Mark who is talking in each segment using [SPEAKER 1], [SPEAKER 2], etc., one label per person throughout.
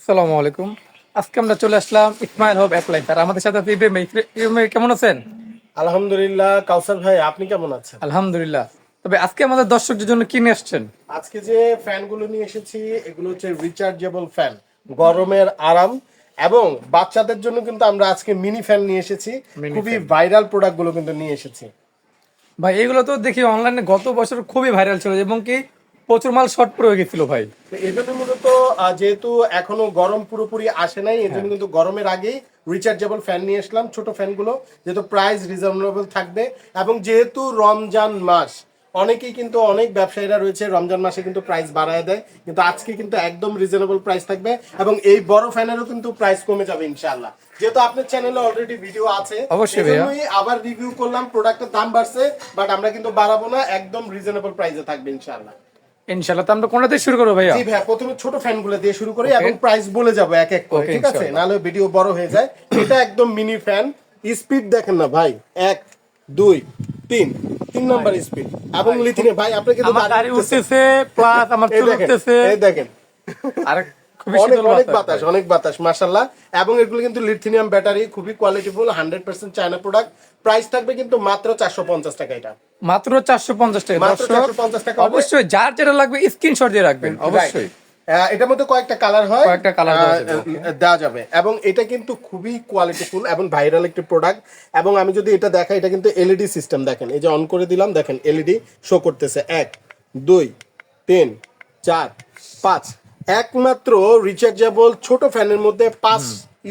[SPEAKER 1] আসসালামু আলাইকুম। আজকে আমরা চলে আসলাম ইসমাইল হব অ্যাপ্লায়েন্স। আর আমাদের সাথে আছে ইব্রাহিম ভাই। ইব্রাহিম ভাই কেমন আছেন?
[SPEAKER 2] আলহামদুলিল্লাহ। কাউসার ভাই, আপনি কেমন আছেন?
[SPEAKER 1] আলহামদুলিল্লাহ। তবে আজকে আমাদের দর্শকদের জন্য কি নিয়ে আসছেন?
[SPEAKER 2] আজকে যে ফ্যানগুলো নিয়ে এসেছি এগুলো হচ্ছে রিচার্জেবল ফ্যান, গরমের আরাম। এবং বাচ্চাদের জন্য কিন্তু আমরা আজকে মিনি ফ্যান নিয়ে এসেছি।
[SPEAKER 1] Mini
[SPEAKER 2] খুবই
[SPEAKER 1] fan।
[SPEAKER 2] ভাইরাল প্রোডাক্ট গুলো কিন্তু নিয়ে এসেছি।
[SPEAKER 1] ভাই এগুলো তো দেখি অনলাইনে গত বছর খুবই ভাইরাল ছিল এবং কি প্রচুর মাল শর্ট পড়ে গেছিল ভাই।
[SPEAKER 2] তো এই জন্য মূলত যেহেতু এখনো গরম পুরোপুরি আসে নাই, এর জন্য কিন্তু গরমের আগেই রিচার্জেবল ফ্যান নিয়ে আসলাম, ছোট ফ্যানগুলো, যেহেতু প্রাইস রিজনেবল থাকবে। এবং যেহেতু রমজান মাস, অনেকেই কিন্তু অনেক ব্যবসায়ীরা রয়েছে রমজান মাসে কিন্তু প্রাইস বাড়ায় দেয়, কিন্তু আজকে কিন্তু একদম রিজনেবল প্রাইস থাকবে। এবং এই বড় ফ্যানেরও কিন্তু প্রাইস কমে যাবে ইনশাআল্লাহ। যেহেতু আপনার চ্যানেলে অলরেডি ভিডিও আছে,
[SPEAKER 1] অবশ্যই ভাইয়া।
[SPEAKER 2] এজন্যই আবার রিভিউ করলাম। প্রোডাক্টের দাম বাড়ছে, বাট আমরা কিন্তু বাড়াবো না, একদম রিজনেবল প্রাইসে থাকবে ইনশাআল্লাহ।
[SPEAKER 1] ইনশাআল্লাহ। তো আমরা কোনটা দিয়ে শুরু করবো ভাইয়া?
[SPEAKER 2] জি ভাই, প্রথমে ছোট ফ্যানগুলো দিয়ে শুরু করি
[SPEAKER 1] Okay.
[SPEAKER 2] এবং প্রাইস বলে যাব এক এক করে,
[SPEAKER 1] Okay,
[SPEAKER 2] ঠিক আছে?
[SPEAKER 1] ইনশাআল্লাহ।
[SPEAKER 2] নাহলে ভিডিও বড় হয়ে যায়। এটা একদম মিনি ফ্যান। স্পিড দেখেন না ভাই, 1 2 3 3 নাম্বার স্পিড। এবং লিথিয়াম ভাই, আপনি কিন্তু
[SPEAKER 1] আমার দাড়ি উঠতেছে প্লাস আমার
[SPEAKER 2] এই
[SPEAKER 1] চুল
[SPEAKER 2] দেখেন,
[SPEAKER 1] উঠতেছে।
[SPEAKER 2] এই দেখেন,
[SPEAKER 1] আর খুবই
[SPEAKER 2] অনেক
[SPEAKER 1] শীতল
[SPEAKER 2] অনেক
[SPEAKER 1] বাতাস
[SPEAKER 2] বাতাস,
[SPEAKER 1] ভাই।
[SPEAKER 2] অনেক বাতাস মাশাআল্লাহ। এবং এগুলো কিন্তু লিথিয়াম ব্যাটারি, খুবই কোয়ালিটিফুল, 100% চায়না প্রোডাক্ট। প্রাইস থাকবে কিন্তু মাত্র 450 টাকা। এটা
[SPEAKER 1] মাত্র 450 টাকা।
[SPEAKER 2] মাত্র
[SPEAKER 1] দর্শক
[SPEAKER 2] 450 টাকা হবে।
[SPEAKER 1] অবশ্যই যার যেটা লাগবে স্ক্রিনশট দিয়ে রাখবেন অবশ্যই।
[SPEAKER 2] এটার মধ্যে কয়েকটা কালার হয়,
[SPEAKER 1] কয়েকটা কালার
[SPEAKER 2] দেওয়া যাবে। এবং এটা কিন্তু খুবই কোয়ালিটিফুল এবং ভাইরাল একটি প্রোডাক্ট। এবং আমি যদি এটা দেখাই, এটা কিন্তু এলইডি সিস্টেম। দেখেন, এই যে অন করে দিলাম, দেখেন এলইডি শো করতেছে। 1 2 3 4 5। একমাত্র রিচার্জেবল ছোট ফ্যানের মধ্যে 5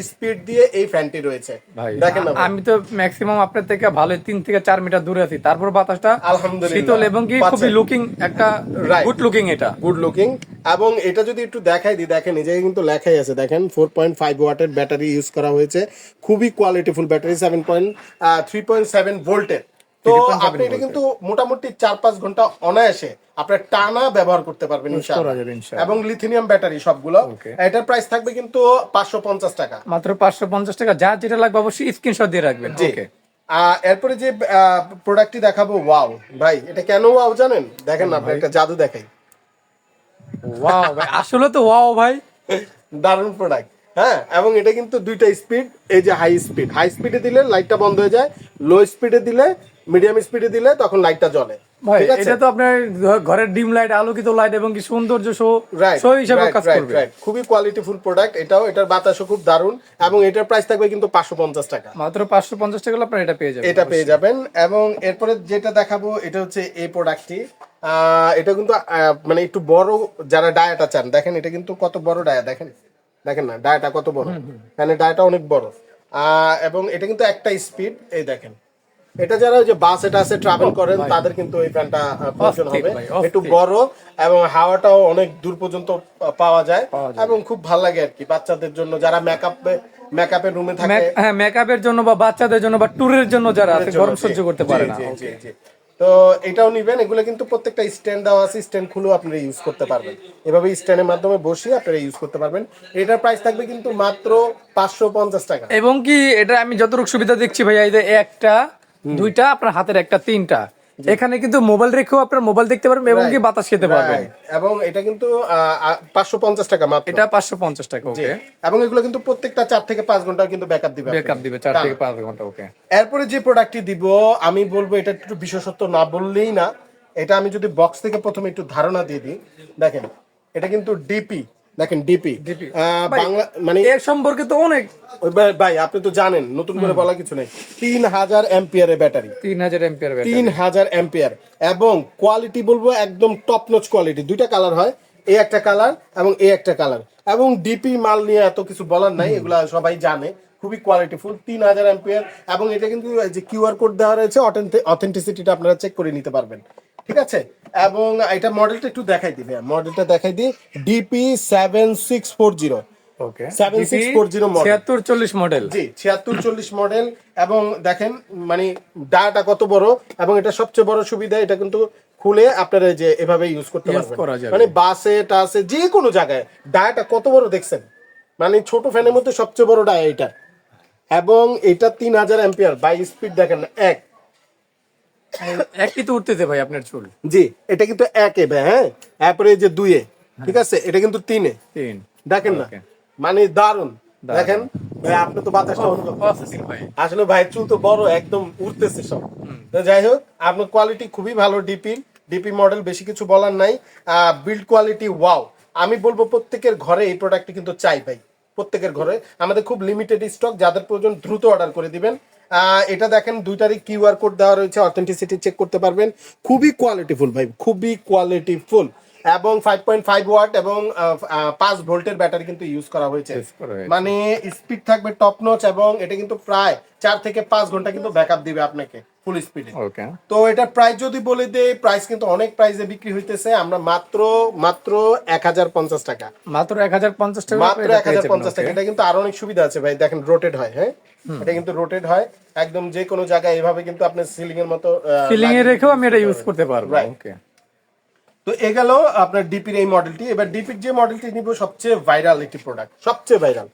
[SPEAKER 2] স্পিড দিয়ে এই ফ্যানটি রয়েছে।
[SPEAKER 1] ভাই
[SPEAKER 2] দেখেন না ভাই?
[SPEAKER 1] আমি তো ম্যাক্সিমাম আপনার থেকে ভালো 3 থেকে 4 মিটার দূরে আছি, তারপর বাতাসটা
[SPEAKER 2] আলহামদুলিল্লাহ
[SPEAKER 1] শীতল এবং কি খুবই
[SPEAKER 2] পাচ্ছেন।
[SPEAKER 1] লুকিং একটা
[SPEAKER 2] Right.
[SPEAKER 1] গুড লুকিং এটা।
[SPEAKER 2] Good looking. এবং এটা যদি একটু দেখাই দিই, দেখেন এই জায়গায় কিন্তু লেখাই আছে, দেখেন 4.5 ওয়াটের ব্যাটারি ইউজ করা হয়েছে। খুবই কোয়ালিটিফুল ব্যাটারি, 3.7 ভোল্টের। তো
[SPEAKER 1] 3.7
[SPEAKER 2] আপনি এটা
[SPEAKER 1] ভোল্টের।
[SPEAKER 2] কিন্তু মোটামুটি 4-5 ঘন্টা অনায়াসে আপনার টানা ব্যবহার করতে পারবেন
[SPEAKER 1] করা
[SPEAKER 2] ইনশাআল্লাহ।
[SPEAKER 1] যাবে ইনশাআল্লাহ।
[SPEAKER 2] এবং লিথিয়াম ব্যাটারি সবগুলো।
[SPEAKER 1] Okay.
[SPEAKER 2] এটার প্রাইস থাকবে কিন্তু 550 টাকা।
[SPEAKER 1] মাত্র 550 টাকা। যার যেটা লাগবে অবশ্যই স্ক্রিনশট দিয়ে রাখবেন।
[SPEAKER 2] জি।
[SPEAKER 1] ওকে।
[SPEAKER 2] এরপরে যে প্রোডাক্টটি দেখাবো, ওয়াও ভাই, এটা কেন ওয়াও জানেন? দেখেন না, আপনার একটা জাদু দেখাই।
[SPEAKER 1] ওয়াও ভাই, আসলে তো ওয়াও ভাই।
[SPEAKER 2] দারুণ প্রোডাক্ট। হ্যাঁ, এবং এটা কিন্তু দুইটা স্পিড। এই যে হাই স্পিড, হাই স্পিডে দিলে লাইটটা বন্ধ হয়ে যায়, লো স্পিডে দিলে, মিডিয়াম স্পিডে দিলে তখন লাইটটা জ্বলে।
[SPEAKER 1] ভাই
[SPEAKER 2] ঠিক আছে?
[SPEAKER 1] এটা তো আপনার ঘরের ডিম লাইট, আলোকিত লাইট এবং কি সৌন্দর্য
[SPEAKER 2] রাইট,
[SPEAKER 1] শো হিসাবে কাজ করবে।
[SPEAKER 2] খুবই কোয়ালিটিফুল প্রোডাক্ট এটাও। এটার বাতাসও খুব দারুণ। এবং এটার প্রাইস থাকবে কিন্তু 550 টাকা।
[SPEAKER 1] মাত্র 550 টাকা আপনার এটা পেয়ে যাবেন।
[SPEAKER 2] এটা পেয়ে যাবেন। এবং এরপরে যেটা দেখাবো, এটা হচ্ছে এই প্রোডাক্টটি। এটা কিন্তু মানে একটু বড়, যারা ডায়াটা চান, দেখেন এটা কিন্তু কত বড় ডায়া, দেখেন, দেখেন না ডায়াটা কত বড়। মানে ডায়াটা অনেক বড়। এবং এটা কিন্তু একটা স্পিড, এই দেখেন। এটা যারা ওই যে বাস এটা আছে ট্রাভেল করেন, তাদের কিন্তু এই ফ্যানটা প্রয়োজন
[SPEAKER 1] অস্থির
[SPEAKER 2] হবে।
[SPEAKER 1] ভাই, অস্থির।
[SPEAKER 2] একটু বড় এবং হাওয়াটাও অনেক দূর পর্যন্ত পাওয়া যায়।
[SPEAKER 1] পাওয়া যায়।
[SPEAKER 2] এবং খুব ভালো লাগে আর কি বাচ্চাদের জন্য, যারা মেকআপের রুমে থাকে।
[SPEAKER 1] হ্যাঁ, মেকআপের জন্য বা বাচ্চাদের জন্য বা ট্যুরের জন্য যারা আছে গরম সহ্য করতে পারে না।
[SPEAKER 2] জি, জি। তো এটাও নিবেন। এগুলো কিন্তু প্রত্যেকটা স্ট্যান্ড দেওয়া আছে, স্ট্যান্ড খুলেও আপনারা ইউজ করতে পারবেন। এভাবে স্ট্যান্ডের মাধ্যমে বসিয়ে আপনারা ইউজ করতে পারবেন। এটার প্রাইস থাকবে কিন্তু মাত্র 550 টাকা।
[SPEAKER 1] এবং কি এটা আমি যতটুকু সুবিধা দেখছি ভাইয়া, এই যে একটা দুইটা আপনার হাতের একটা তিনটা, এখানে কিন্তু মোবাইল রেখেও আপনার মোবাইল দেখতে পারবেন এবং কি বাতাস খেতে পারবেন।
[SPEAKER 2] Right. এবং এটা কিন্তু 550 টাকা মাত্র।
[SPEAKER 1] এটা 550 টাকা।
[SPEAKER 2] জি।
[SPEAKER 1] ওকে।
[SPEAKER 2] এবং এগুলো কিন্তু প্রত্যেকটা 4 থেকে 5 ঘন্টা কিন্তু ব্যাকআপ দিবে
[SPEAKER 1] ব্যাকআপ
[SPEAKER 2] আপনাকে।
[SPEAKER 1] দিবে 4
[SPEAKER 2] টানা।
[SPEAKER 1] থেকে 5 ঘন্টা। ওকে।
[SPEAKER 2] এরপরে যে প্রোডাক্টটি দিব, আমি বলবো এটা একটু বিশেষত্ব না বললেই না। এটা আমি যদি বক্স থেকে প্রথমে একটু ধারণা দিয়ে দিই, দেখেন এটা কিন্তু ডিপি। দেখেন ডিপি
[SPEAKER 1] DP
[SPEAKER 2] বাংলা, মানে
[SPEAKER 1] এর সম্পর্কে তো অনেক।
[SPEAKER 2] ভাই আপনি তো জানেন, নতুন করে বলা কিছু নেই। 3000 অ্যাম্পিয়ারের ব্যাটারি,
[SPEAKER 1] 3000 এম্পিয়ার ব্যাটারি।
[SPEAKER 2] 3000 অ্যাম্পিয়ার। এবং কোয়ালিটি বলবো একদম টপ নচ কোয়ালিটি। দুইটা কালার হয়, এই একটা কালার এবং এই একটা কালার। এবং ডিপি মাল নিয়ে এত কিছু বলার নাই, এগুলা সবাই জানে। খুবই কোয়ালিটিফুল, 3000 অ্যাম্পিয়ার। এবং এটা কিন্তু এই যে কিউআর কোড দেওয়া রয়েছে, অথেন্টিসিটিটা আপনারা চেক করে নিতে পারবেন। ঠিক আছে? এবং এটা মডেলটা একটু দেখাই দিবে, মডেলটা দেখাই দিই। ডিপি 7640।
[SPEAKER 1] ওকে।
[SPEAKER 2] 7640 মডেল।
[SPEAKER 1] 7640 মডেল।
[SPEAKER 2] জি, 7640 মডেল। এবং দেখেন মানে ডাটা কত বড়। এবং এটা সবচেয়ে বড় সুবিধা, এটা কিন্তু খুলে আপনারা যে এভাবে ইউজ করতে পারবেন।
[SPEAKER 1] করা যাবে।
[SPEAKER 2] মানে বাসে টাসে যে কোনো জায়গায় ডাটা কত বড় দেখছেন? মানে ছোট ফ্যানের মধ্যে সবচেয়ে বড় ডায়া এটা। এবং এটা 3000 অ্যাম্পিয়ার। বাই স্পিড দেখেন না, এক।
[SPEAKER 1] একই তো উঠতেছে ভাই আপনার চুল।
[SPEAKER 2] জি, এটা কিন্তু একে ভাই। হ্যাঁ, তারপরে এই যে দুইয়ে, ঠিক আছে, এটা কিন্তু তিনে।
[SPEAKER 1] 3।
[SPEAKER 2] দেখেন না,
[SPEAKER 1] Okay.
[SPEAKER 2] মানে দারুন। দেখেন ভাই, আপনি তো বাতাসটা অনুভব করতেছেন। আসলে ভাই চুল তো বড় একদম উঠতেছে সব। তো যাই হোক, আপনার কোয়ালিটি খুবই ভালো। ডিপি মডেল, বেশি কিছু বলার নাই। Build quality wow. আমি বলবো প্রত্যেকের ঘরে এই প্রোডাক্টটি কিন্তু চাই ভাই, প্রত্যেকের ঘরে। আমাদের খুব লিমিটেড স্টক, যাদের প্রয়োজন দ্রুত অর্ডার করে দিবেন। এটা দেখেন, দুইটারই কিউআর কোড দেওয়া রয়েছে, অথেন্টিসিটি চেক করতে পারবেন। খুবই কোয়ালিটিফুল ভাই, খুবই কোয়ালিটিফুল। এবং 5.5 ওয়াট এবং 5 ভোল্টের ব্যাটারি কিন্তু ইউজ করা হয়েছে। মানে স্পিড থাকবে টপ নচ, এবং এটা কিন্তু প্রায় 4 থেকে 5 ঘন্টা কিন্তু ব্যাকআপ দিবে আপনাকে ফুল স্পিডে। তো এটার প্রাইস যদি বলে দেই, প্রাইস কিন্তু অনেক প্রাইসে বিক্রি হইতেছে। আমরা মাত্র 1050 টাকা,
[SPEAKER 1] মাত্র 1050 টাকা,
[SPEAKER 2] মাত্র 1050 টাকা। এটা কিন্তু আরো অনেক সুবিধা আছে ভাই, দেখেন রোটেট হয়। হ্যাঁ, এটা কিন্তু রোটেট হয় একদম, যে কোনো জায়গায় এভাবে কিন্তু আপনি সিলিং এর মতো
[SPEAKER 1] সিলিং এ রেখেও আমি এটা ইউজ করতে পারবো। ওকে,
[SPEAKER 2] তো এ গেল আপনার ডিপির এই মডেলটি। এবার ডিপির যে মডেলটি নিব, সবচেয়ে ভাইরাল একটি প্রোডাক্ট, সবচেয়ে ভাইরাল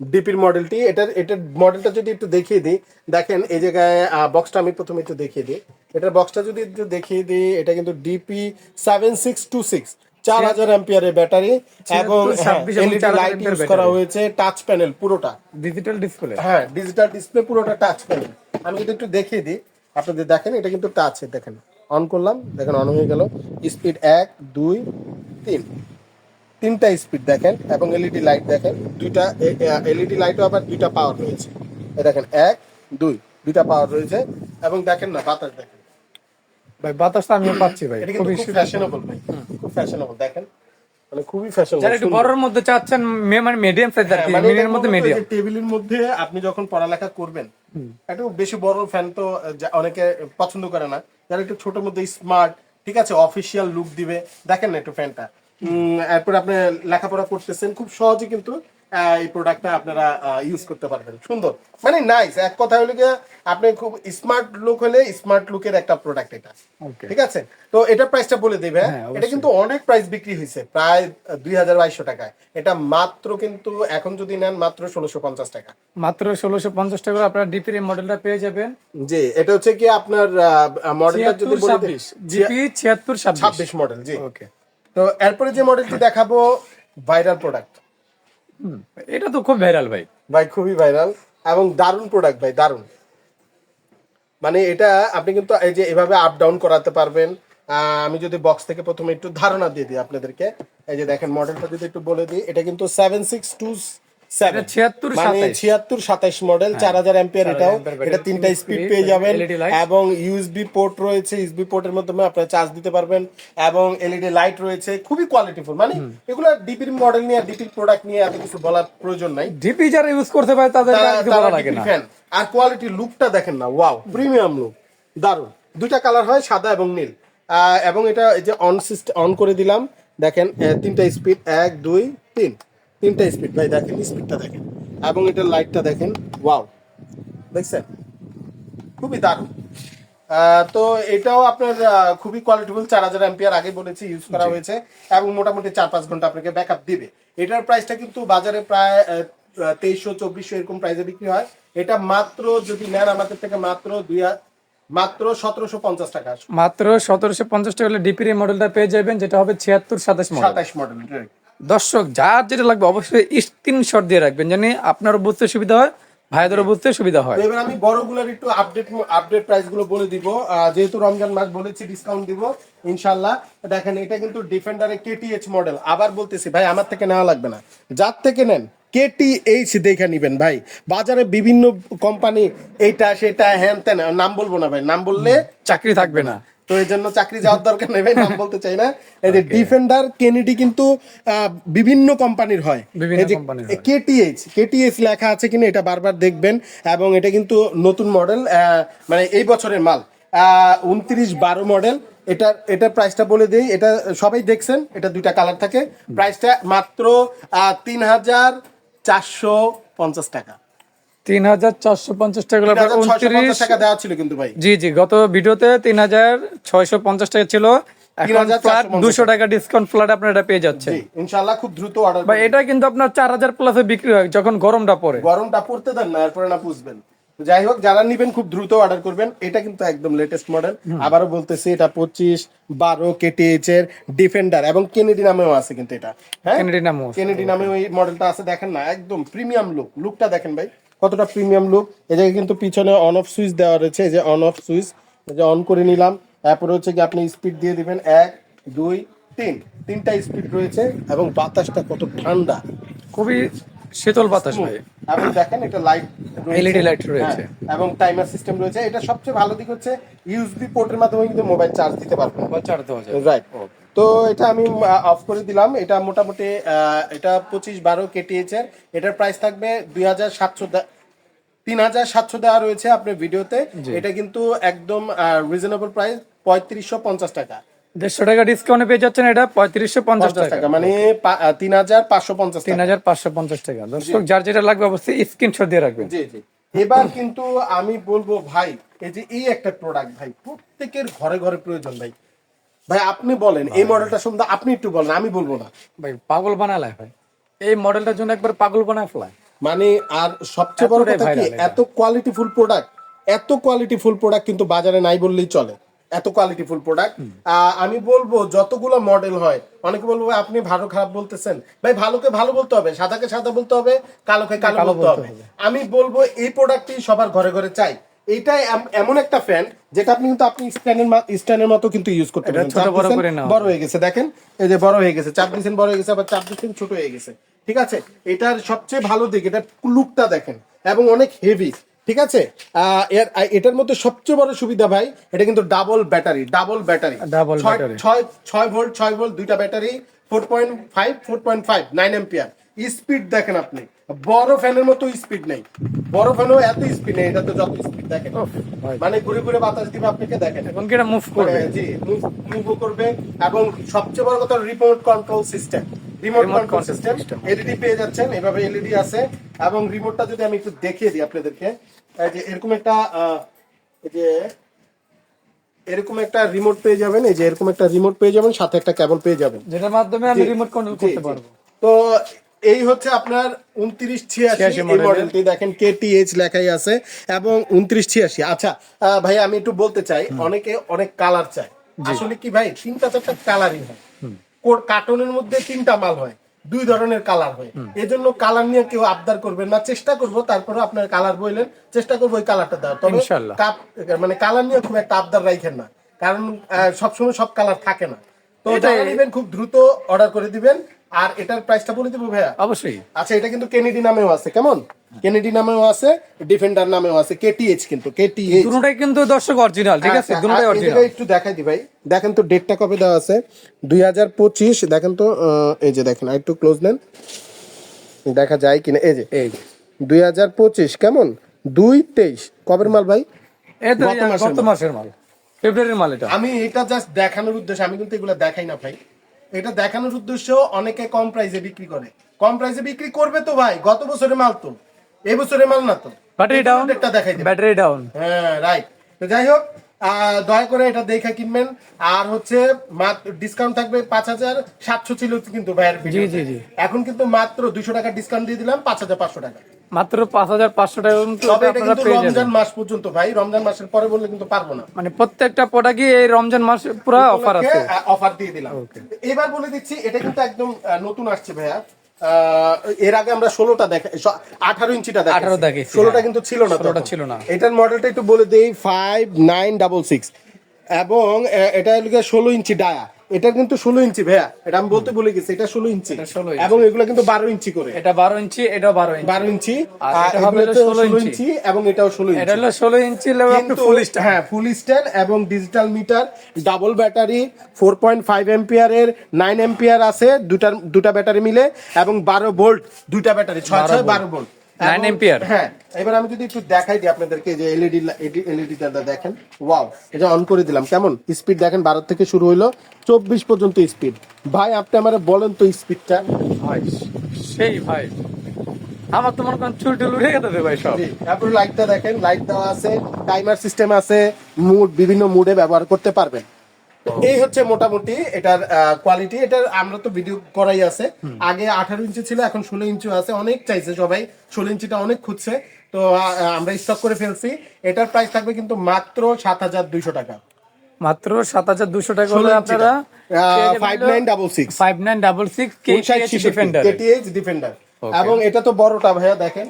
[SPEAKER 2] ডিপির মডেলটি। এটার মডেলটা যদি একটু দেখিয়ে দিই, দেখেন এই জায়গায় বক্সটা আমি প্রথমে একটু দেখিয়ে দিই। এটার বক্সটা যদি একটু দেখিয়ে দিই, এটা কিন্তু ডিপি 7626, 4000 অ্যাম্পিয়ারের ব্যাটারি, এবং এলইডি লাইট ইউজ করা হয়েছে, টাচ প্যানেল পুরোটা
[SPEAKER 1] ডিজিটাল ডিসপ্লে।
[SPEAKER 2] হ্যাঁ, ডিজিটাল ডিসপ্লে, পুরোটা টাচ প্যানেল। আমি যদি একটু দেখিয়ে দিই আপনাদের, দেখেন এটা কিন্তু টাচ। দেখেন অন করলাম, দেখেন অন হয়ে গেল। স্পিড 1 2 3, তিনটা স্পিড দেখেন। এবং এলইডি লাইট দেখেন, দুইটা এলইডি লাইটও আবার দুইটা পাওয়ার রয়েছে। এই দেখেন 1 2, দুইটা পাওয়ার রয়েছে। এবং দেখেন না বাতাস, দেখেন
[SPEAKER 1] ভাই বাতাসটা আমিও পাচ্ছি ভাই,
[SPEAKER 2] এটা কিন্তু খুব ফ্যাশনেবল ভাই, খুব ফ্যাশনেবল। দেখেন মানে খুবই ফ্যাশনেবল।
[SPEAKER 1] যারা একটু বড়র মধ্যে চাচ্ছেন, মানে মিডিয়াম সাইজ আর কি, মিডিয়ামের মধ্যে মিডিয়াম।
[SPEAKER 2] টেবিলের মধ্যে আপনি যখন পড়ালেখা করবেন, একটু বেশি বড় ফ্যান তো অনেকে পছন্দ করে না, যারা একটু ছোট মধ্যে স্মার্ট, ঠিক আছে, অফিসিয়াল লুক দিবে। দেখেন না একটু ফ্যানটা, এরপর আপনি লেখাপড়া করতেছেন, খুব সহজে কিন্তু এই প্রোডাক্টটা আপনারা ইউজ করতে পারবেন। সুন্দর, মানে নাইস। এক কথা হলো গিয়ে, আপনি খুব স্মার্ট লুক হলে স্মার্ট লুকের একটা প্রোডাক্ট এটা, ঠিক আছে। তো এটা প্রাইসটা বলে দেবে। এটা কিন্তু অনেক প্রাইস বিক্রি হয়েছে, প্রায় 2200 টাকায়। এটা মাত্র কিন্তু এখন যদি নেন মাত্র 1650 টাকা,
[SPEAKER 1] মাত্র 1650 টাকা আপনারা ডিপির এই মডেলটা পেয়ে যাবেন।
[SPEAKER 2] জি, এটা হচ্ছে কি আপনার মডেলটা যদি বলে দেই,
[SPEAKER 1] জিপি 7626
[SPEAKER 2] মডেল। জি,
[SPEAKER 1] ওকে।
[SPEAKER 2] তো এরপরে যে মডেলটি দেখাবো, ভাইরাল প্রোডাক্ট।
[SPEAKER 1] এটা তো খুব ভাইরাল ভাই,
[SPEAKER 2] ভাই খুবই ভাইরাল এবং দারুণ প্রোডাক্ট ভাই, দারুণ। মানে এটা আপনি কিন্তু এই যে এভাবে আপ ডাউন করাতে পারবেন। আমি যদি বক্স থেকে প্রথমে একটু ধারণা দিয়ে দিই আপনাদেরকে, এই যে দেখেন মডেলটা যদি একটু বলে দিই, এটা কিন্তু 7627, মানে 7627 মডেল, 4000 অ্যাম্পিয়ার। এটা তিনটা স্পিড পেয়ে যাবেন, এবং ইউএসবি পোর্ট রয়েছে, ইউএসবি পোর্টের মাধ্যমে আপনারা চার্জ দিতে পারবেন, এবং এলইডি লাইট রয়েছে। খুবই কোয়ালিটিফুল। মানে এগুলো ডিপির মডেল নিয়ে, ডিপির প্রোডাক্ট নিয়ে এত কিছু বলার প্রয়োজন নাই।
[SPEAKER 1] ডিপি যারা ইউজ করতে পারে তাদের কিছু বলা লাগে না।
[SPEAKER 2] আর কোয়ালিটি লুকটা দেখেন না, ওয়াও, প্রিমিয়াম লুক, দারুন। দুইটা কালার হয়, সাদা এবং নীল। এবং এটা এই যে অন করে দিলাম, দেখেন তিনটা স্পিড, 1 2 3, তিনটা স্পিড ভাই, দেখেন স্পিডটা দেখেন, এবং এটার লাইটটা দেখেন, ওয়াও, দেখছেন, খুবই দারুণ। তো এটাও আপনার খুবই কোয়ালিটিফুল, 4000 অ্যাম্পিয়ার আগে বলেছি ইউজ করা হয়েছে, এবং মোটামুটি 4-5 ঘন্টা আপনাকে ব্যাকআপ দিবে। এটার প্রাইসটা কিন্তু বাজারে প্রায় 2300-2400 এরকম প্রাইসে বিক্রি হয়। এটা মাত্র যদি নেন আমাদের থেকে মাত্র 1750 টাকা,
[SPEAKER 1] মাত্র 1750 টাকা হলে ডিপির এই মডেলটা পেয়ে যাবেন, যেটা হবে 7627 মডেল।
[SPEAKER 2] 27 মডেল।
[SPEAKER 1] দর্শক যার যেটা লাগবে অবশ্যই স্ক্রিনশট দিয়ে রাখবেন, জানি আপনারও বুঝতে সুবিধা হয়, ভাইদেরও বুঝতে সুবিধা হয়।
[SPEAKER 2] এবার আমি বড়গুলোর একটু আপডেট প্রাইস গুলো বলে দিব, যেহেতু রমজান মাস বলেছি ডিসকাউন্ট দিব ইনশাআল্লাহ। দেখেন এটা কিন্তু ডিফেন্ডারের কেটিএইচ মডেল। আবার বলতেছি ভাই, আমার থেকে নেওয়া লাগবে না, যার থেকে নেন কেটিএইচ দেখে নিবেন ভাই। বাজারে বিভিন্ন কোম্পানি এইটা সেটা হ্যান তেন, নাম বলবো না ভাই, নাম বললে
[SPEAKER 1] চাকরি থাকবে না,
[SPEAKER 2] তো এই জন্য চাকরি যাওয়ার দরকার নেই ভাই, নাম বলতে চাই না। এই যে ডিফেন্ডার কেনেডি কিন্তু বিভিন্ন কোম্পানির হয়, কেটিএইচ লেখা আছে কিনা এটা বারবার দেখবেন। এবং এটা কিন্তু নতুন মডেল, মানে এই বছরের মাল, 29-12 মডেল। এটার প্রাইসটা বলে দেই, এটা সবাই দেখছেন, এটা দুইটা কালার থাকে। প্রাইসটা মাত্র 3450 টাকা,
[SPEAKER 1] 3450 টাকা।
[SPEAKER 2] 2950 টাকা দেওয়া ছিল কিন্তু ভাই।
[SPEAKER 1] জি জি, গত ভিডিওতে 3650 টাকা ছিল, এখন ফ্ল্যাট 200 টাকা ডিসকাউন্ট ফ্ল্যাট আপনারা এটা পেয়ে যাচ্ছেন।
[SPEAKER 2] জি ইনশাআল্লাহ, খুব দ্রুত অর্ডার।
[SPEAKER 1] ভাই এটা কিন্তু আপনার 4000 প্লাসে বিক্রি হয়, যখন গরমটা পড়ে।
[SPEAKER 2] গরমটা পড়তে দেন না, এরপরে না বুঝবেন। তো যাই হোক, যারা নিবেন খুব দ্রুত অর্ডার করবেন। এটা কিন্তু একদম লেটেস্ট মডেল, আবারও বলতেছি এটা 25-12 কেটিএইচ এর ডিফেন্ডার, এবং কেনেডি নামেও আছে কিন্তু এটা। হ্যাঁ,
[SPEAKER 1] কেনেডি নামও আছে।
[SPEAKER 2] কেনেডি নামেও এই মডেলটা আছে। দেখেন না, একদম প্রিমিয়াম লুকটা দেখেন ভাই, কতটা প্রিমিয়াম লুক। এই জায়গায় কিন্তু পিছনে অন অফ সুইচ দেওয়া রয়েছে, এই যে অন অফ সুইচ, এই যে অন করে নিলাম। তারপরে হচ্ছে কি আপনি স্পিড দিয়ে দিবেন 1 2 3, তিনটা স্পিড রয়েছে, এবং বাতাসটা কত ঠান্ডা,
[SPEAKER 1] খুবই শীতল বাতাস ভাই।
[SPEAKER 2] আপনি দেখেন এটা লাইট
[SPEAKER 1] LED লাইট রয়েছে।
[SPEAKER 2] এবং টাইমার সিস্টেম রয়েছে। এটা সবচেয়ে ভালো দিক হচ্ছে ইউএসবি পোর্টের মাধ্যমে কিন্তু মোবাইল চার্জ দিতে পারবেন।
[SPEAKER 1] মোবাইল চার্জ দেওয়া যায়।
[SPEAKER 2] রাইট। তো এটা আমি অফ করে দিলাম। এটা মোটামুটি এটা 25-12 কেটিএইচ এর। এটার প্রাইস থাকবে 3700 দেওয়া রয়েছে আপনার ভিডিওতে। এটা কিন্তু একদম রিজনেবল প্রাইস 3550 টাকা।
[SPEAKER 1] 150 টাকা ডিসকাউন্টে পেয়ে যাচ্ছেন এটা 3550 টাকা,
[SPEAKER 2] মানে 3550 টাকা।
[SPEAKER 1] 3550 টাকা। দর্শক যার যেটা লাগবে অবশ্যই স্ক্রিনশট দিয়ে রাখবেন।
[SPEAKER 2] জি জি। এবার কিন্তু আমি বলবো ভাই, এই যে এই একটা প্রোডাক্ট ভাই প্রত্যেকের ঘরে ঘরে প্রয়োজন ভাই। ভাই আপনি বলেন এই মডেলটা সম্বন্ধে, আপনি একটু বলেন, আমি বলবো না।
[SPEAKER 1] ভাই পাগল বানালায় ভাই, এই মডেলটার জন্য একবার পাগল বানায় ফেলায়।
[SPEAKER 2] মানে আর সবচেয়ে বড় কথা কি, এত কোয়ালিটিফুল প্রোডাক্ট, এত কোয়ালিটিফুল প্রোডাক্ট কিন্তু বাজারে নাই বললেই চলে। এত কোয়ালিটিফুল প্রোডাক্ট আমি বলবো যতগুলো মডেল হয়, অনেকে বলবো ভাই আপনি ভালো খারাপ বলতেছেন। ভাই ভালোকে ভালো বলতে হবে, সাদাকে সাদা বলতে হবে, কালোকে কালো বলতে হবে। আমি বলবো এই প্রোডাক্টই সবার ঘরে ঘরে চাই। এইটাই এমন একটা ফ্যান যেটা আপনি কিন্তু আপনি স্ট্যান্ডের মতো কিন্তু ইউজ করতে পারেন।
[SPEAKER 1] ছোট বড় করে নাও।
[SPEAKER 2] বড় হয়ে গেছে দেখেন, এই যে বড় হয়ে গেছে, চাপ দিচ্ছেন বড় হয়ে গেছে, আবার চাপ দিচ্ছেন ছোট হয়ে গেছে। ঠিক আছে, এটার সবচেয়ে ভালো দিক এটা লুকটা দেখেন, এবং অনেক হেভি। ঠিক আছে, এটার মধ্যে সবচেয়ে বড় সুবিধা ভাই, এটা কিন্তু ডাবল ব্যাটারি। 6 ভোল্ট দুইটা ব্যাটারি, 4.5 9 এম্পিয়ার। স্পিড দেখেন আপনি, বড় ফ্যানের মতো স্পিড নেই, বড় ফ্যানও এত স্পিড নেই, এটা তো যত স্পিড দেখেন, মানে ঘুরে ঘুরে বাতাস দিবে আপনাকে। দেখেন
[SPEAKER 1] এবং এটা মুভ করবে।
[SPEAKER 2] জি, মুভ করবে। এবং সবচেয়ে বড় কথা remote control system, remote control system. LED পেয়ে যাচ্ছেন, এভাবে এলইডি আছে। এবং রিমোটটা যদি আমি একটু দেখিয়ে দিই আপনাদেরকে, এই যে এরকম একটা এই যে এরকম একটা রিমোট পেয়ে যাবেন, এই যে এরকম একটা রিমোট পেয়ে যাবেন, সাথে একটা কেবল পেয়ে যাবেন,
[SPEAKER 1] যেটার মাধ্যমে আমি রিমোট কন্ট্রোল করতে পারবো।
[SPEAKER 2] তো এই হচ্ছে আপনার 2986 মডেলটি। দেখেন কেটিএইচ লেখাই আছে, এবং 2986। আচ্ছা ভাই আমি একটু বলতে চাই, অনেকে অনেক কালার চায়। আসলে কি ভাই, 3-4টা কালারই হয়, কার্টনের মধ্যে 3টা মাল হয়, 2 ধরনের কালার হয়। এজন্য কালার নিয়ে কেউ আবদার করবেন না। চেষ্টা করবো, তারপরে আপনার কালার বললেন, চেষ্টা করবো ওই কালারটা দেওয়ার। তবে
[SPEAKER 1] ইনশাআল্লাহ
[SPEAKER 2] মানে কালার নিয়ে খুব একটা আবদার রাখেন না, কারণ সবসময় সব কালার থাকে না। তো যারা নেবেন খুব দ্রুত অর্ডার করে দিবেন। আর এটার প্রাইসটা বলে দিব ভাইয়া?
[SPEAKER 1] অবশ্যই।
[SPEAKER 2] আচ্ছা, এটা কিন্তু কেনেডি নামেও আছে, কেমন কেনেডি নামেও আছে, ডিফেন্ডার নামেও আছে, কেটিএইচ কিন্তু কেটিএইচ
[SPEAKER 1] দুটোটাই কিন্তু দর্শক অরিজিনাল। ঠিক আছে, দুটোটাই অরিজিনাল।
[SPEAKER 2] একটু দেখাই দি ভাই, দেখেন তো ডেটটা কবে দেওয়া আছে, 2025। দেখেন তো, এই যে দেখেন, আর একটু ক্লোজ নেন, দেখা যায় কিনা। এই যে 2025 কেমন, 2/23 কবের মাল ভাই?
[SPEAKER 1] এই তো গত মাসের মাল, ফেব্রুয়ারির মাল এটা।
[SPEAKER 2] আমি এটা জাস্ট দেখানোর উদ্দেশ্যে, আমি কিন্তু এগুলো দেখাই না ভাই, এটা দেখানোর উদ্দেশ্য। অনেকে কম প্রাইসে বিক্রি করে, কম প্রাইসে বিক্রি করবে তো ভাই, গত বছরের মাল তো, এই বছরের মাল না তো।
[SPEAKER 1] ব্যাটারি ডাউন,
[SPEAKER 2] এটা দেখাই দিই,
[SPEAKER 1] ব্যাটারি ডাউন।
[SPEAKER 2] হ্যাঁ রাইট। তো যাই হোক, দয়া করে এটা দেখে কিনবেন। আর হচ্ছে ডিসকাউন্ট থাকবে 5700 ছিল কিন্তু ভাইয়ের ভিডিওতে। এখন কিন্তু মাত্র 200 টাকা ডিসকাউন্ট দিয়ে দিলাম, 5500 টাকা,
[SPEAKER 1] মাত্র 5500 টাকা।
[SPEAKER 2] তবে এটা কিন্তু রমজান মাস পর্যন্ত ভাই, রমজান মাসের পরে বললে কিন্তু পারবো না।
[SPEAKER 1] মানে প্রত্যেকটা প্রোডাক্টই এই রমজান মাস পুরো অফার আছে,
[SPEAKER 2] অফার দিয়ে দিলাম। এবার বলে দিচ্ছি, এটা কিন্তু একদম নতুন আসছে ভাইয়া। এর আগে আমরা 16টা দেখাই, 18 ইঞ্চিটা দেখাই, 16টা কিন্তু ছিল না,
[SPEAKER 1] 16টা ছিল না।
[SPEAKER 2] এটার মডেলটা একটু বলে দেই, 5966, এবং এটা হলো 16 ইঞ্চি ডায়া। এটা কিন্তু 16 ইঞ্চি ভাইয়া, এটা আমি বলতে ভুলে গেছি, এটা 16 ইঞ্চি, এবং এগুলো কিন্তু 12 ইঞ্চি করে।
[SPEAKER 1] এটা 12 ইঞ্চি, এটাও 12
[SPEAKER 2] ইঞ্চি,
[SPEAKER 1] আর এটা হবে 16 ইঞ্চি,
[SPEAKER 2] এবং এটাও 16 ইঞ্চি।
[SPEAKER 1] এটা হলো 16 ইঞ্চি লেভেল আপনি ফুল স্ট্যান্ড।
[SPEAKER 2] হ্যাঁ, ফুল স্ট্যান্ড এবং digital meter, double battery, 4.5 এম্পিয়ারের, 9 ampere আছে দুটা ব্যাটারি মিলে, এবং 12 ভোল্ট দুইটা ব্যাটারি, 6-12 ভোল্ট,
[SPEAKER 1] 9 এম্পিয়ার।
[SPEAKER 2] হ্যাঁ, এবার আমি যদি একটু দেখাই দিই আপনাদেরকে, যে এলইডিটা দেখেন, ওয়াও, এটা অন করে দিলাম, কেমন স্পিড দেখেন, 12 থেকে শুরু হইলো 24 পর্যন্ত স্পিড। ভাই আপনি আমারে বলেন তো স্পিডটা
[SPEAKER 1] ভাই, সেই ভাই আমার তো মনে করেন চুল টুল উঠে গেছে ভাই সব।
[SPEAKER 2] তারপরে লাইটটা দেখেন, লাইট দেওয়া আছে, টাইমার সিস্টেম আছে, মুড, বিভিন্ন মুডে ব্যবহার করতে পারবেন। এই হচ্ছে মোটামুটি এটার কোয়ালিটি। এটার আমরা তো ভিডিও করাই আছে, আগে 18 ইঞ্চি ছিল, এখন 16 ইঞ্চি আছে। অনেক চাইছে সবাই, 16 ইঞ্চিটা অনেক খুঁজছে, তো আমরা স্টক করে ফেলছি। এটার প্রাইস থাকবে কিন্তু মাত্র 7200 টাকা।
[SPEAKER 1] মাত্র 7200 টাকা হলে
[SPEAKER 2] 16
[SPEAKER 1] আপনারা
[SPEAKER 2] 5966
[SPEAKER 1] 5966 KTH ডিফেন্ডার।
[SPEAKER 2] KTH defender. এবং এটা তো বড়টা ভাইয়া, দেখেন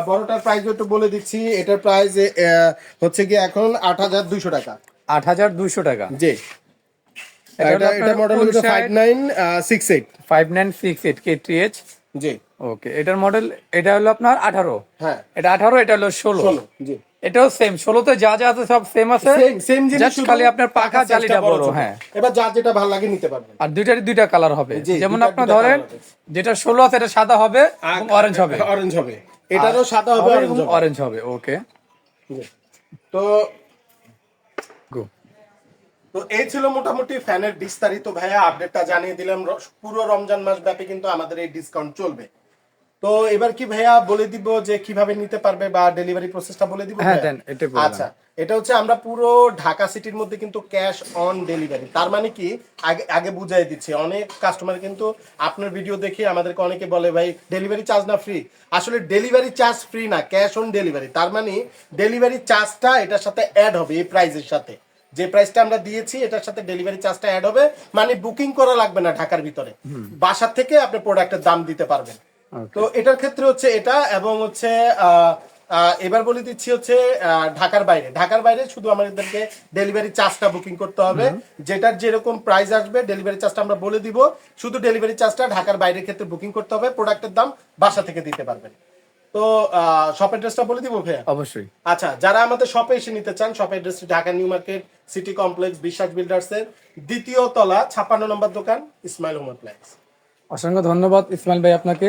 [SPEAKER 2] বড়টার প্রাইস একটু বলে দিচ্ছি। এটার প্রাইস হচ্ছে কি এখন 8200 টাকা।
[SPEAKER 1] 8200 টাকা।
[SPEAKER 2] জি,
[SPEAKER 1] এটা হলো
[SPEAKER 2] এটা মডেল হলো 5968।
[SPEAKER 1] 5968 KTH।
[SPEAKER 2] জি
[SPEAKER 1] ওকে, এটার মডেল এটা হলো আপনার 18।
[SPEAKER 2] হ্যাঁ,
[SPEAKER 1] এটা 18, এটা হলো 16।
[SPEAKER 2] জি
[SPEAKER 1] এটাও সেম, 16তে যা যা আছে সব সেম আছে,
[SPEAKER 2] সেম জিনিস,
[SPEAKER 1] জাস্ট খালি আপনার পাখা জালিটা বড়।
[SPEAKER 2] ছোট।
[SPEAKER 1] হ্যাঁ,
[SPEAKER 2] এবার যার যেটা ভালো লাগে নিতে পারবেন।
[SPEAKER 1] আর দুইটারই দুইটা কালার হবে।
[SPEAKER 2] জি,
[SPEAKER 1] যেমন
[SPEAKER 2] দুইটার
[SPEAKER 1] আপনার
[SPEAKER 2] দুইটা
[SPEAKER 1] ধরেন
[SPEAKER 2] colour হবে।
[SPEAKER 1] যেটা 16 আছে এটা সাদা হবে এবং অরেঞ্জ হবে।
[SPEAKER 2] অরেঞ্জ হবে, এটারও সাদা হবে,
[SPEAKER 1] এবং
[SPEAKER 2] অরেঞ্জ হবে।
[SPEAKER 1] অরেঞ্জ হবে। ওকে,
[SPEAKER 2] জি। তো তো এই ছিল মোটামুটি ফ্যানের বিস্তারিত ভাইয়া, আপডেটটা জানিয়ে দিলাম। পুরো রমজান মাস ব্যাপী কিন্তু আমাদের এই ডিসকাউন্ট চলবে। তো এবার কি ভাইয়া বলে দিব যে কিভাবে নিতে পারবে বা ডেলিভারি প্রসেসটা বলে দিব?
[SPEAKER 1] হ্যাঁ
[SPEAKER 2] ভাইয়া?
[SPEAKER 1] দেন, এটা বলুন।
[SPEAKER 2] আচ্ছা, এটা হচ্ছে আমরা পুরো ঢাকা সিটির মধ্যে কিন্তু ক্যাশ অন ডেলিভারি। তার মানে কি, আগে আগে বুঝাই দিচ্ছি, অনেক কাস্টমার কিন্তু আপনার ভিডিও দেখে আমাদেরকে অনেকে বলে ভাই ডেলিভারি চার্জ না ফ্রি। আসলে ডেলিভারি চার্জ ফ্রি না, ক্যাশ অন ডেলিভারি। তার মানে ডেলিভারি চার্জটা এটার সাথে অ্যাড হবে, এই প্রাইসের সাথে। যে প্রাইসটা আমরা দিয়েছি এটার সাথে ডেলিভারি চার্জটা অ্যাড হবে, মানে বুকিং করা লাগবে না ঢাকার ভিতরে, বাসা থেকে আপনি প্রোডাক্টের দাম দিতে পারবেন। তো এটার ক্ষেত্রে হচ্ছে এটা, এবং হচ্ছে এবার বলে দিচ্ছি হচ্ছে ঢাকার বাইরে। ঢাকার বাইরে শুধু আমাদেরকে ডেলিভারি চার্জটা বুকিং করতে হবে, যেটার যেরকম প্রাইস আসবে ডেলিভারি চার্জটা আমরা বলে দিব। শুধু ডেলিভারি চার্জটা ঢাকার বাইরের ক্ষেত্রে বুকিং করতে হবে, প্রোডাক্টের দাম বাসা থেকে দিতে পারবেন। তো শপ অ্যাড্রেসটা বলে দিব ভাইয়া?
[SPEAKER 1] অবশ্যই।
[SPEAKER 2] আচ্ছা, যারা আমাদের শপে এসে নিতে চান, shop address Dhaka new market city complex, বিশ্বাস বিল্ডার্স এর 2য় তলা 56 নম্বর দোকান, ইসমাইল হোম অ্যাপ্লায়েন্স।
[SPEAKER 1] অসংখ্য ধন্যবাদ ইসমাইল ভাই আপনাকে।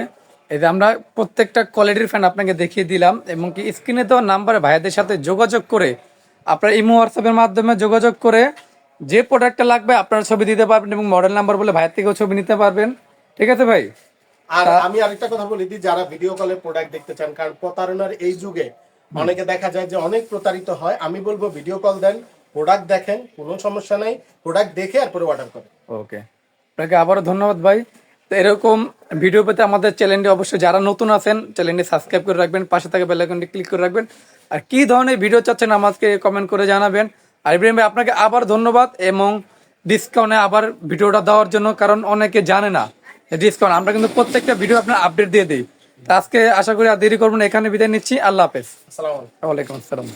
[SPEAKER 1] এই যে আমরা প্রত্যেকটা কোয়ালিটির ফ্যান আপনাকে দেখিয়ে দিলাম, এবং কি স্ক্রিনে দেওয়া নাম্বারে ভাইয়াদের সাথে যোগাযোগ করে আপনার ইমো হোয়াটসঅ্যাপের মাধ্যমে যোগাযোগ করে যে প্রোডাক্টটা লাগবে আপনার ছবি দিতে পারবেন, এবং মডেল নাম্বার বলে ভাইয়ের থেকেও ছবি নিতে পারবেন। ঠিক আছে ভাই?
[SPEAKER 2] আর আমি আরেকটা কথা বলি দিই, যারা ভিডিও কলে প্রোডাক্ট দেখতে চান, কারণ প্রতারণার এই যুগে অনেকে দেখা যায় যে অনেক প্রতারিত হয়। আমি বলবো ভিডিও কল দেন, প্রোডাক্ট দেখেন, কোনো সমস্যা নাই, প্রোডাক্ট দেখে এরপরে অর্ডার করেন।
[SPEAKER 1] ওকে, আপনাকে আবারও ধন্যবাদ ভাই। তো এরকম ভিডিও পেতে আমাদের চ্যানেলটি অবশ্যই, যারা নতুন আছেন চ্যানেলটি সাবস্ক্রাইব করে রাখবেন, পাশে থাকা বেল আইকনটি ক্লিক করে রাখবেন। আর কি ধরনের ভিডিও চাচ্ছেন আমাকে কমেন্ট করে জানাবেন। আর ইব্রাহিম ভাই আপনাকে আবার ধন্যবাদ, এবং ডিসকাউন্টে আবার ভিডিওটা দেওয়ার জন্য, কারণ অনেকে জানে না ডিসকাউন্ট। আমরা কিন্তু প্রত্যেকটা ভিডিও আপনার আপডেট দিয়ে দিই। তা আজকে আশা করি আর দেরি করবো না, এখানে বিদায় নিচ্ছি। আল্লাহ হাফেজ।
[SPEAKER 2] আসসালামু আলাইকুম।
[SPEAKER 1] ওয়ালাইকুম আসসালাম।